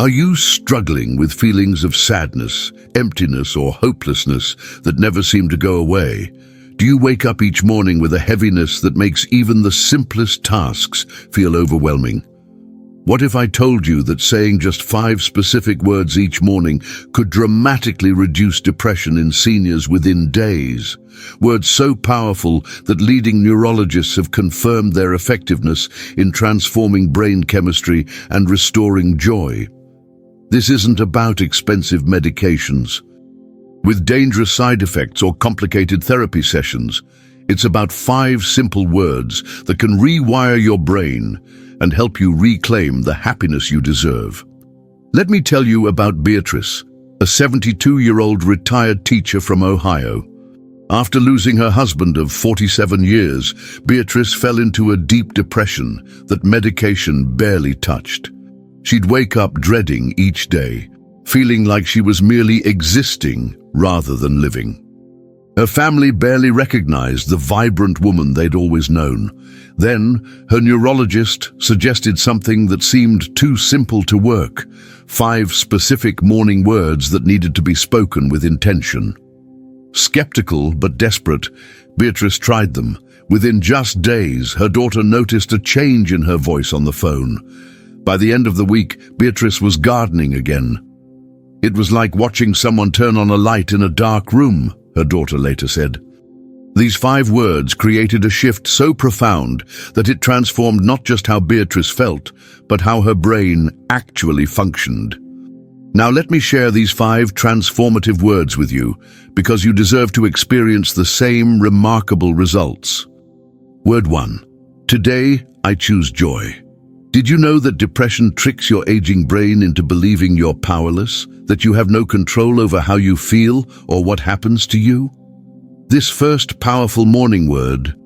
Are you struggling with feelings of sadness, emptiness, or hopelessness that never seem to go away? Do you wake up each morning with a heaviness that makes even the simplest tasks feel overwhelming? What if I told you that saying just 5 specific words each morning could dramatically reduce depression in seniors within days? Words so powerful that leading neurologists have confirmed their effectiveness in transforming brain chemistry and restoring joy. This isn't about expensive medications with dangerous side effects or complicated therapy sessions. It's about 5 simple words that can rewire your brain and help you reclaim the happiness you deserve. Let me tell you about Beatrice, a 72-year-old retired teacher from Ohio. After losing her husband of 47 years, Beatrice fell into a deep depression that medication barely touched. She'd wake up dreading each day, feeling like she was merely existing rather than living. Her family barely recognized the vibrant woman they'd always known. Then, her neurologist suggested something that seemed too simple to work: 5 specific morning words that needed to be spoken with intention. Skeptical but desperate, Beatrice tried them. Within just days, her daughter noticed a change in her voice on the phone. By the end of the week, Beatrice was gardening again. It was like watching someone turn on a light in a dark room, her daughter later said. These 5 words created a shift so profound that it transformed not just how Beatrice felt, but how her brain actually functioned. Now let me share these 5 transformative words with you, because you deserve to experience the same remarkable results. Word 1. Today, I choose joy. Did you know that depression tricks your aging brain into believing you're powerless, that you have no control over how you feel or what happens to you? This first powerful morning word,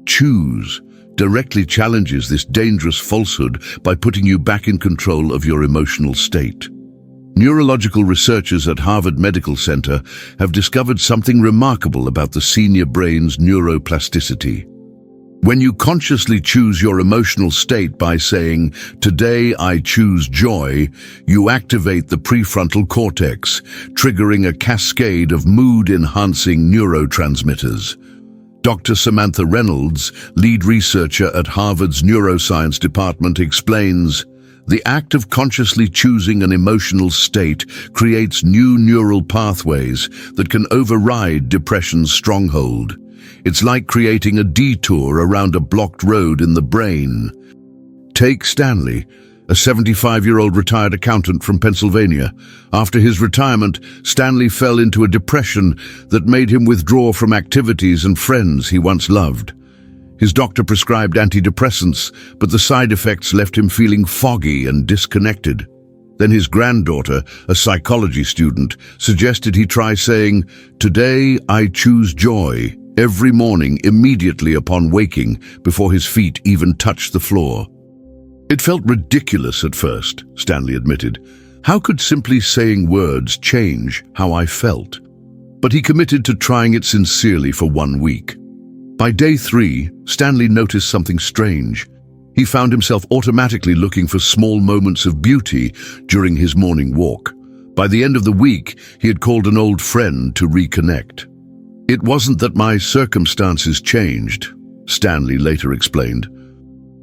choose, directly challenges this dangerous falsehood by putting you back in control of your emotional state. Neurological researchers at Harvard Medical Center have discovered something remarkable about the senior brain's neuroplasticity. When you consciously choose your emotional state by saying, "Today I choose joy," you activate the prefrontal cortex, triggering a cascade of mood-enhancing neurotransmitters. Dr. Samantha Reynolds, lead researcher at Harvard's Neuroscience Department, explains, "The act of consciously choosing an emotional state creates new neural pathways that can override depression's stronghold. It's like creating a detour around a blocked road in the brain." Take Stanley, a 75-year-old retired accountant from Pennsylvania. After his retirement, Stanley fell into a depression that made him withdraw from activities and friends he once loved. His doctor prescribed antidepressants, but the side effects left him feeling foggy and disconnected. Then his granddaughter, a psychology student, suggested he try saying, "Today I choose joy," every morning immediately upon waking, before his feet even touched the floor. It felt ridiculous at first, Stanley admitted. How could simply saying words change how I felt? But he committed to trying it sincerely for 1 week. By day 3, Stanley noticed something strange. He found himself automatically looking for small moments of beauty during his morning walk. By the end of the week, he had called an old friend to reconnect. "It wasn't that my circumstances changed," Stanley later explained.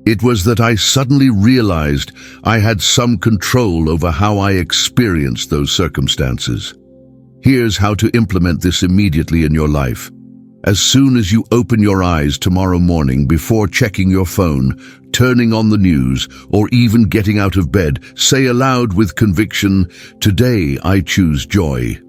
"It was that I suddenly realized I had some control over how I experienced those circumstances." Here's how to implement this immediately in your life. As soon as you open your eyes tomorrow morning, before checking your phone, turning on the news, or even getting out of bed, say aloud with conviction, "Today I choose joy."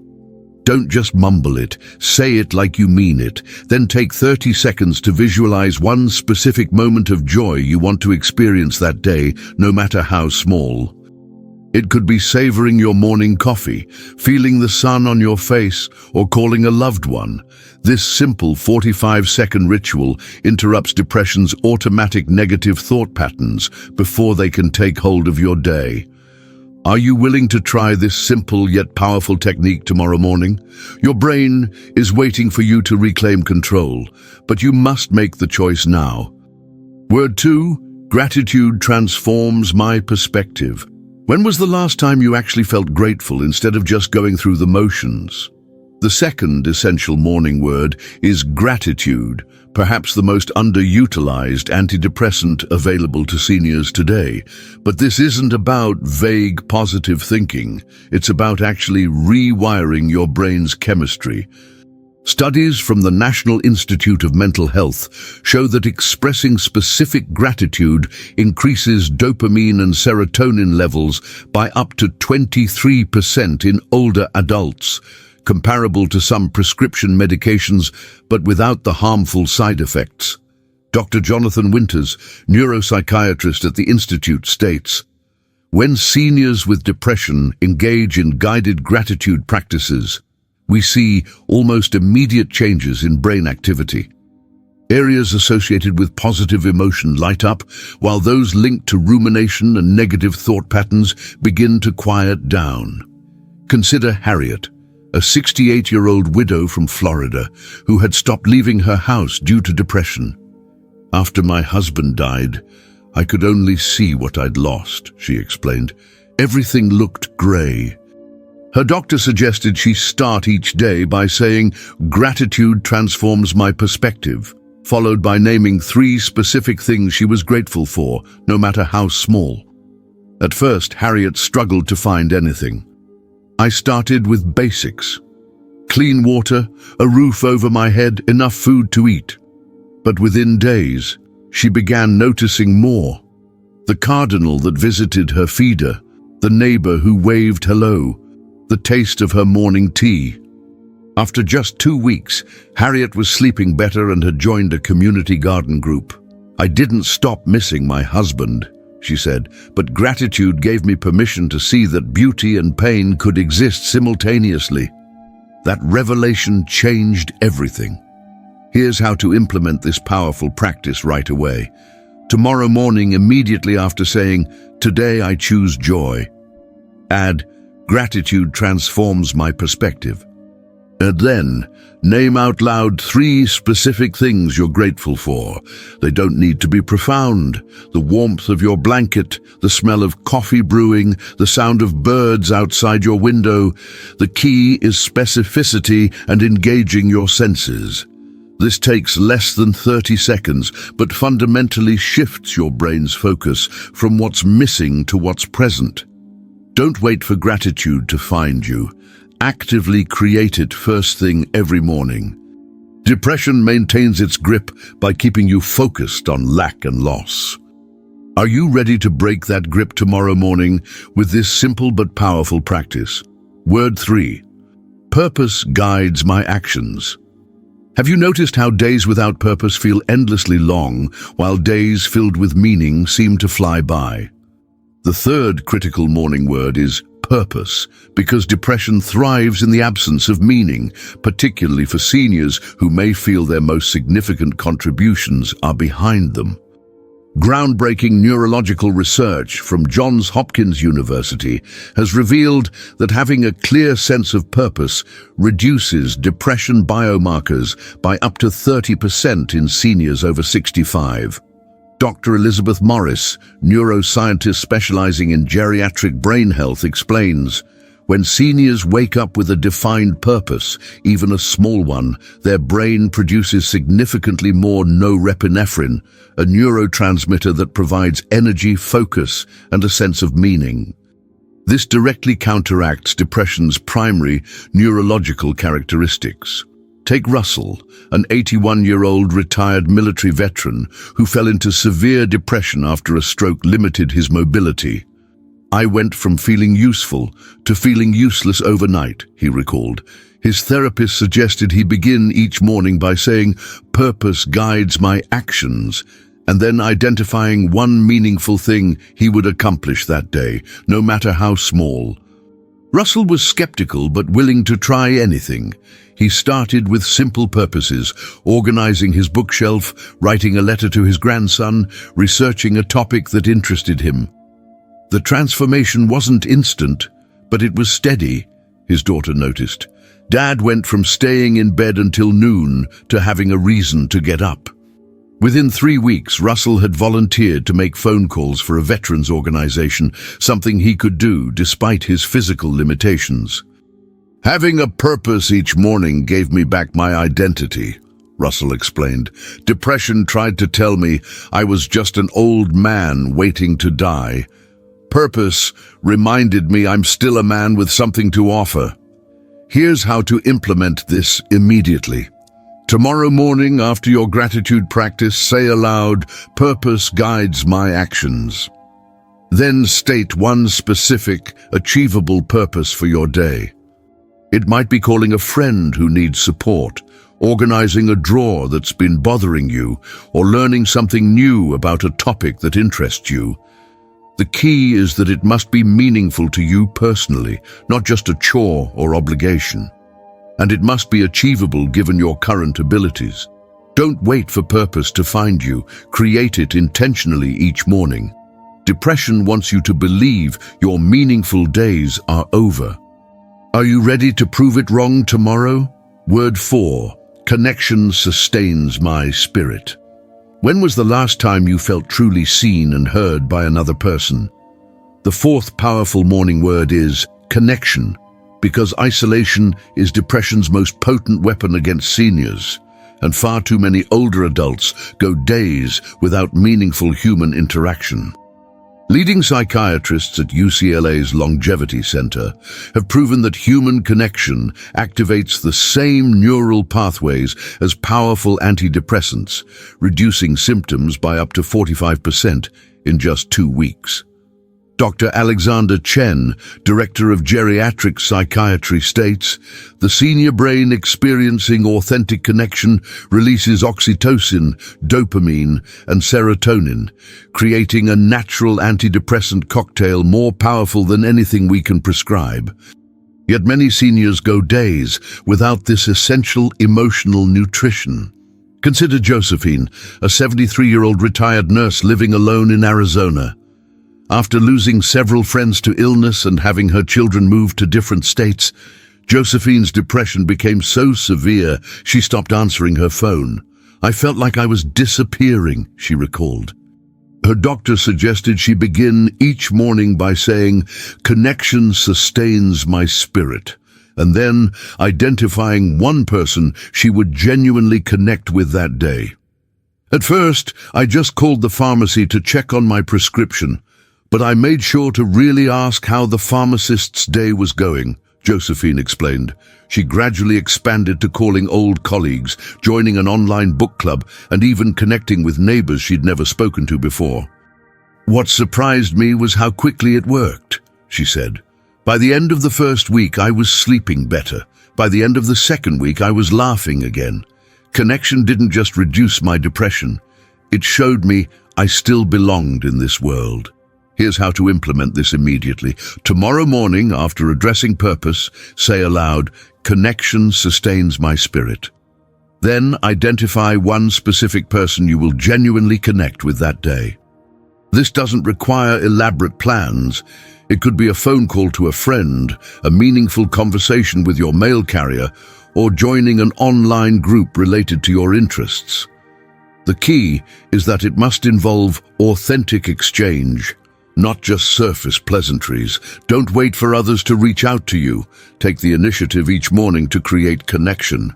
Don't just mumble it, say it like you mean it. Then take 30 seconds to visualize one specific moment of joy you want to experience that day, no matter how small. It could be savoring your morning coffee, feeling the sun on your face, or calling a loved one. This simple 45-second ritual interrupts depression's automatic negative thought patterns before they can take hold of your day. Are you willing to try this simple yet powerful technique tomorrow morning? Your brain is waiting for you to reclaim control, but you must make the choice now. Word 2, gratitude transforms my perspective. When was the last time you actually felt grateful instead of just going through the motions? The second essential morning word is gratitude, perhaps the most underutilized antidepressant available to seniors today. But this isn't about vague positive thinking. It's about actually rewiring your brain's chemistry. Studies from the National Institute of Mental Health show that expressing specific gratitude increases dopamine and serotonin levels by up to 23% in older adults, comparable to some prescription medications, but without the harmful side effects. Dr. Jonathan Winters, neuropsychiatrist at the Institute, states, "When seniors with depression engage in guided gratitude practices, we see almost immediate changes in brain activity. Areas associated with positive emotion light up, while those linked to rumination and negative thought patterns begin to quiet down." Consider Harriet, a 68-year-old widow from Florida who had stopped leaving her house due to depression. "After my husband died, I could only see what I'd lost," she explained. "Everything looked grey." Her doctor suggested she start each day by saying, "Gratitude transforms my perspective," followed by naming 3 specific things she was grateful for, no matter how small. At first, Harriet struggled to find anything. "I started with basics. Clean water, a roof over my head, enough food to eat." But within days, she began noticing more. The cardinal that visited her feeder, the neighbor who waved hello, the taste of her morning tea. After just 2 weeks, Harriet was sleeping better and had joined a community garden group. "I didn't stop missing my husband," she said, "but gratitude gave me permission to see that beauty and pain could exist simultaneously." That revelation changed everything. Here's how to implement this powerful practice right away. Tomorrow morning, immediately after saying, "Today I choose joy," add, "Gratitude transforms my perspective." And then, name out loud 3 specific things you're grateful for. They don't need to be profound. The warmth of your blanket, the smell of coffee brewing, the sound of birds outside your window. The key is specificity and engaging your senses. This takes less than 30 seconds, but fundamentally shifts your brain's focus from what's missing to what's present. Don't wait for gratitude to find you. Actively create it first thing every morning. Depression maintains its grip by keeping you focused on lack and loss. Are you ready to break that grip tomorrow morning with this simple but powerful practice? Word 3. Purpose guides my actions. Have you noticed how days without purpose feel endlessly long, while days filled with meaning seem to fly by? The third critical morning word is purpose, because depression thrives in the absence of meaning, particularly for seniors who may feel their most significant contributions are behind them. Groundbreaking neurological research from Johns Hopkins University has revealed that having a clear sense of purpose reduces depression biomarkers by up to 30% in seniors over 65. Dr. Elizabeth Morris, neuroscientist specializing in geriatric brain health, explains, "When seniors wake up with a defined purpose, even a small one, their brain produces significantly more norepinephrine, a neurotransmitter that provides energy, focus, and a sense of meaning." This directly counteracts depression's primary neurological characteristics. Take Russell, an 81-year-old retired military veteran who fell into severe depression after a stroke limited his mobility. "I went from feeling useful to feeling useless overnight," he recalled. His therapist suggested he begin each morning by saying, "Purpose guides my actions," and then identifying one meaningful thing he would accomplish that day, no matter how small. Russell was skeptical but willing to try anything. He started with simple purposes, organizing his bookshelf, writing a letter to his grandson, researching a topic that interested him. The transformation wasn't instant, but it was steady, his daughter noticed. Dad went from staying in bed until noon to having a reason to get up. Within 3 weeks, Russell had volunteered to make phone calls for a veterans organization, something he could do despite his physical limitations. "Having a purpose each morning gave me back my identity," Russell explained. "Depression tried to tell me I was just an old man waiting to die. Purpose reminded me I'm still a man with something to offer. Here's how to implement this immediately. Tomorrow morning, after your gratitude practice, say aloud, 'Purpose guides my actions.' Then state one specific, achievable purpose for your day. It might be calling a friend who needs support, organizing a drawer that's been bothering you, or learning something new about a topic that interests you. The key is that it must be meaningful to you personally, not just a chore or obligation. And it must be achievable given your current abilities. Don't wait for purpose to find you. Create it intentionally each morning. Depression wants you to believe your meaningful days are over. Are you ready to prove it wrong tomorrow? Word 4. Connection sustains my spirit. When was the last time you felt truly seen and heard by another person? The 4th powerful morning word is connection, because isolation is depression's most potent weapon against seniors, and far too many older adults go days without meaningful human interaction. Leading psychiatrists at UCLA's Longevity Center have proven that human connection activates the same neural pathways as powerful antidepressants, reducing symptoms by up to 45% in just 2 weeks. Dr. Alexander Chen, director of geriatric psychiatry, states, "The senior brain experiencing authentic connection releases oxytocin, dopamine, and serotonin, creating a natural antidepressant cocktail more powerful than anything we can prescribe." Yet many seniors go days without this essential emotional nutrition. Consider Josephine, a 73-year-old retired nurse living alone in Arizona. After losing several friends to illness and having her children move to different states, Josephine's depression became so severe she stopped answering her phone. "I felt like I was disappearing," she recalled. Her doctor suggested she begin each morning by saying, "Connection sustains my spirit," and then identifying one person she would genuinely connect with that day. "At first, I just called the pharmacy to check on my prescription, but I made sure to really ask how the pharmacist's day was going," Josephine explained. She gradually expanded to calling old colleagues, joining an online book club, and even connecting with neighbors she'd never spoken to before. "What surprised me was how quickly it worked," she said. "By the end of the first week, I was sleeping better. By the end of the second week, I was laughing again. Connection didn't just reduce my depression. It showed me I still belonged in this world." Here's how to implement this immediately. Tomorrow morning, after addressing purpose, say aloud, "Connection sustains my spirit." Then identify one specific person you will genuinely connect with that day. This doesn't require elaborate plans. It could be a phone call to a friend, a meaningful conversation with your mail carrier, or joining an online group related to your interests. The key is that it must involve authentic exchange, not just surface pleasantries. Don't wait for others to reach out to you. Take the initiative each morning to create connection.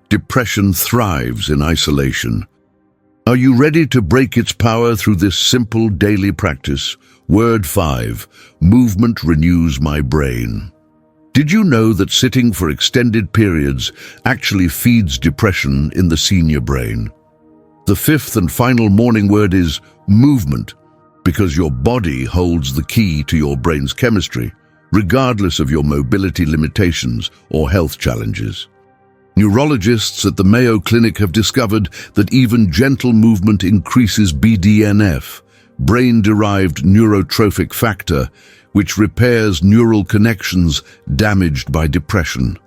Depression thrives in isolation. Are you ready to break its power through this simple daily practice? Word 5. Movement renews my brain. Did you know that sitting for extended periods actually feeds depression in the senior brain? The 5th and final morning word is movement, because your body holds the key to your brain's chemistry, regardless of your mobility limitations or health challenges. Neurologists at the Mayo Clinic have discovered that even gentle movement increases BDNF, brain-derived neurotrophic factor, which repairs neural connections damaged by depression.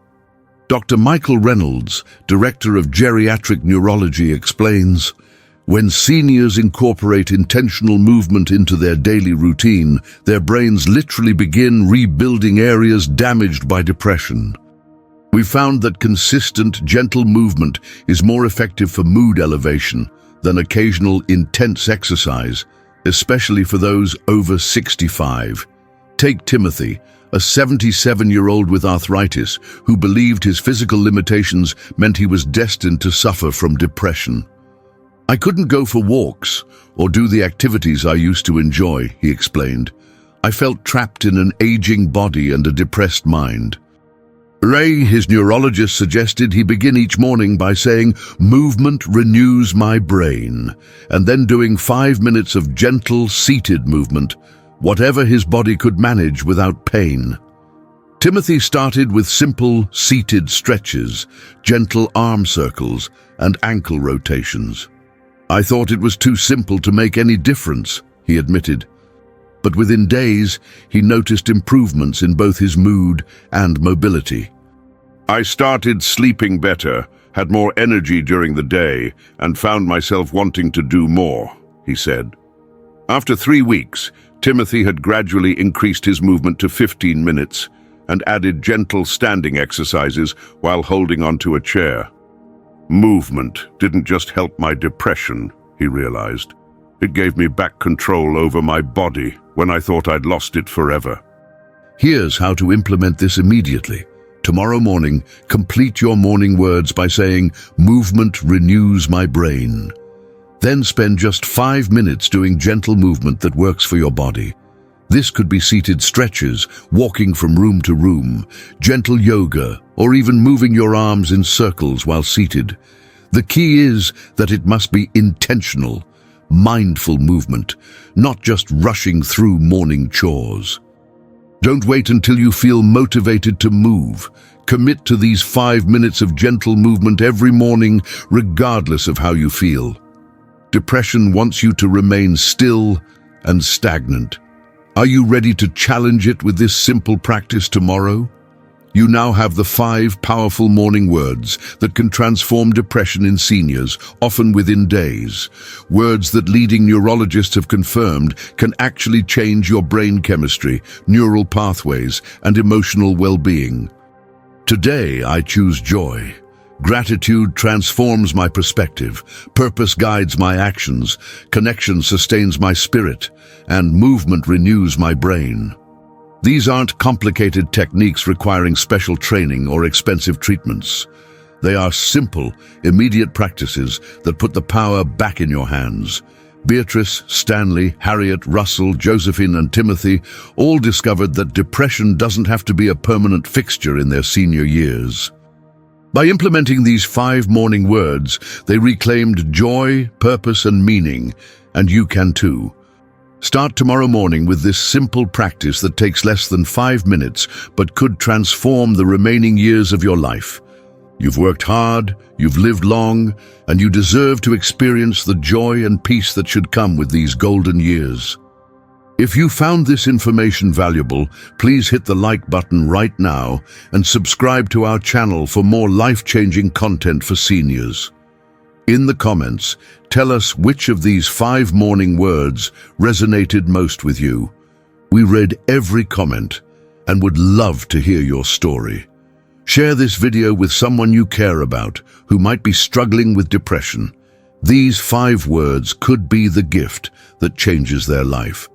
Dr. Michael Reynolds, Director of Geriatric Neurology, explains, "When seniors incorporate intentional movement into their daily routine, their brains literally begin rebuilding areas damaged by depression." We found that consistent, gentle movement is more effective for mood elevation than occasional intense exercise, especially for those over 65. Take Timothy, a 77-year-old with arthritis who believed his physical limitations meant he was destined to suffer from depression. "I couldn't go for walks or do the activities I used to enjoy," he explained. "I felt trapped in an aging body and a depressed mind." Ray, his neurologist, suggested he begin each morning by saying, "Movement renews my brain," and then doing 5 minutes of gentle, seated movement, whatever his body could manage without pain. Timothy started with simple, seated stretches, gentle arm circles, and ankle rotations. "I thought it was too simple to make any difference," he admitted. But within days, he noticed improvements in both his mood and mobility. "I started sleeping better, had more energy during the day, and found myself wanting to do more," he said. After 3 weeks, Timothy had gradually increased his movement to 15 minutes and added gentle standing exercises while holding onto a chair. Movement didn't just help my depression, he realized. It gave me back control over my body when I thought I'd lost it forever. Here's how to implement this immediately. Tomorrow morning, complete your morning words by saying, "Movement renews my brain." Then spend just 5 minutes doing gentle movement that works for your body. This could be seated stretches, walking from room to room, gentle yoga, or even moving your arms in circles while seated. The key is that it must be intentional, mindful movement, not just rushing through morning chores. Don't wait until you feel motivated to move. Commit to these 5 minutes of gentle movement every morning, regardless of how you feel. Depression wants you to remain still and stagnant. Are you ready to challenge it with this simple practice tomorrow? You now have the 5 powerful morning words that can transform depression in seniors, often within days. Words that leading neurologists have confirmed can actually change your brain chemistry, neural pathways, and emotional well-being. Today, I choose joy. Gratitude transforms my perspective, purpose guides my actions, connection sustains my spirit, and movement renews my brain. These aren't complicated techniques requiring special training or expensive treatments. They are simple, immediate practices that put the power back in your hands. Beatrice, Stanley, Harriet, Russell, Josephine, and Timothy all discovered that depression doesn't have to be a permanent fixture in their senior years. By implementing these 5 morning words, they reclaimed joy, purpose, and meaning, and you can too. Start tomorrow morning with this simple practice that takes less than 5 minutes, but could transform the remaining years of your life. You've worked hard, you've lived long, and you deserve to experience the joy and peace that should come with these golden years. If you found this information valuable, please hit the like button right now and subscribe to our channel for more life-changing content for seniors. In the comments, tell us which of these 5 morning words resonated most with you. We read every comment and would love to hear your story. Share this video with someone you care about who might be struggling with depression. These 5 words could be the gift that changes their life.